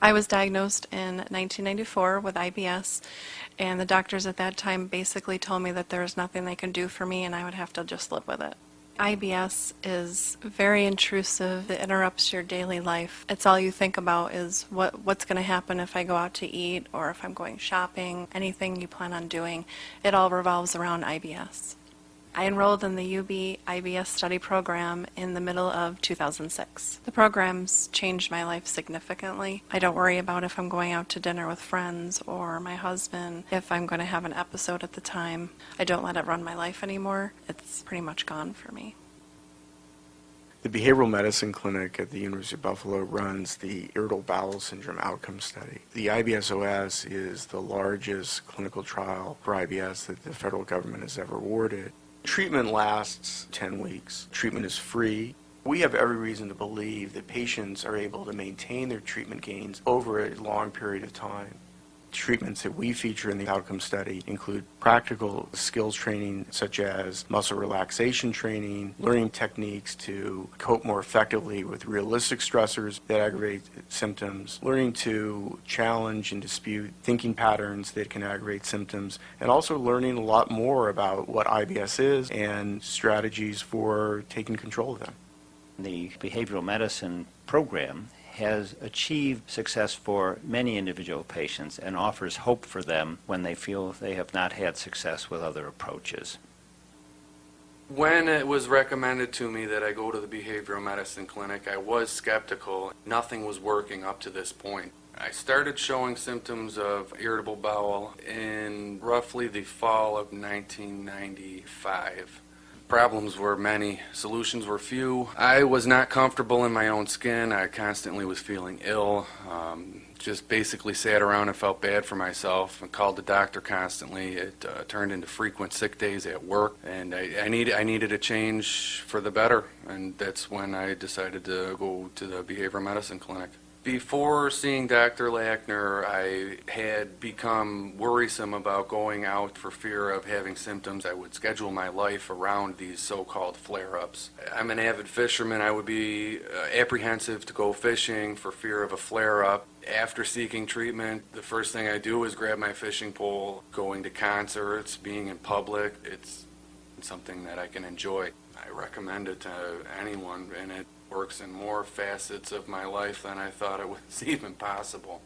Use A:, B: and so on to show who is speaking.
A: I was diagnosed in 1994 with IBS, and the doctors at that time basically told me that there was nothing they could do for me and I would have to just live with it. IBS is very intrusive. It interrupts your daily life. It's all you think about is what's going to happen if I go out to eat or if I'm going shopping, anything you plan on doing. It all revolves around IBS. I enrolled in the UB IBS study program in the middle of 2006. The program's changed my life significantly. I don't worry about if I'm going out to dinner with friends or my husband, if I'm going to have an episode at the time. I don't let it run my life anymore. It's pretty much gone for me.
B: The Behavioral Medicine Clinic at the University of Buffalo runs the Irritable Bowel Syndrome Outcome Study. The IBS-OS is the largest clinical trial for IBS that the federal government has ever awarded. Treatment lasts 10 weeks. Treatment is free. We have every reason to believe that patients are able to maintain their treatment gains over a long period of time. Treatments that we feature in the outcome study include practical skills training such as muscle relaxation training, learning techniques to cope more effectively with realistic stressors that aggravate symptoms, learning to challenge and dispute thinking patterns that can aggravate symptoms, and also learning a lot more about what IBS is and strategies for taking control of them.
C: The behavioral medicine program has achieved success for many individual patients and offers hope for them when they feel they have not had success with other approaches.
D: When it was recommended to me that I go to the behavioral medicine clinic, I was skeptical. Nothing was working up to this point. I started showing symptoms of irritable bowel in roughly the fall of 1995. Problems were many, solutions were few. I was not comfortable in my own skin. I constantly was feeling ill. Just basically sat around and felt bad for myself and called the doctor constantly. It turned into frequent sick days at work, and I needed a change for the better, and that's when I decided to go to the behavioral medicine clinic. Before seeing Dr. Lackner, I had become worrisome about going out for fear of having symptoms. I would schedule my life around these so-called flare-ups. I'm an avid fisherman. I would be apprehensive to go fishing for fear of a flare-up. After seeking treatment, the first thing I do is grab my fishing pole. Going to concerts, being in public, it's something that I can enjoy. I recommend it to anyone, and it works in more facets of my life than I thought it was even possible.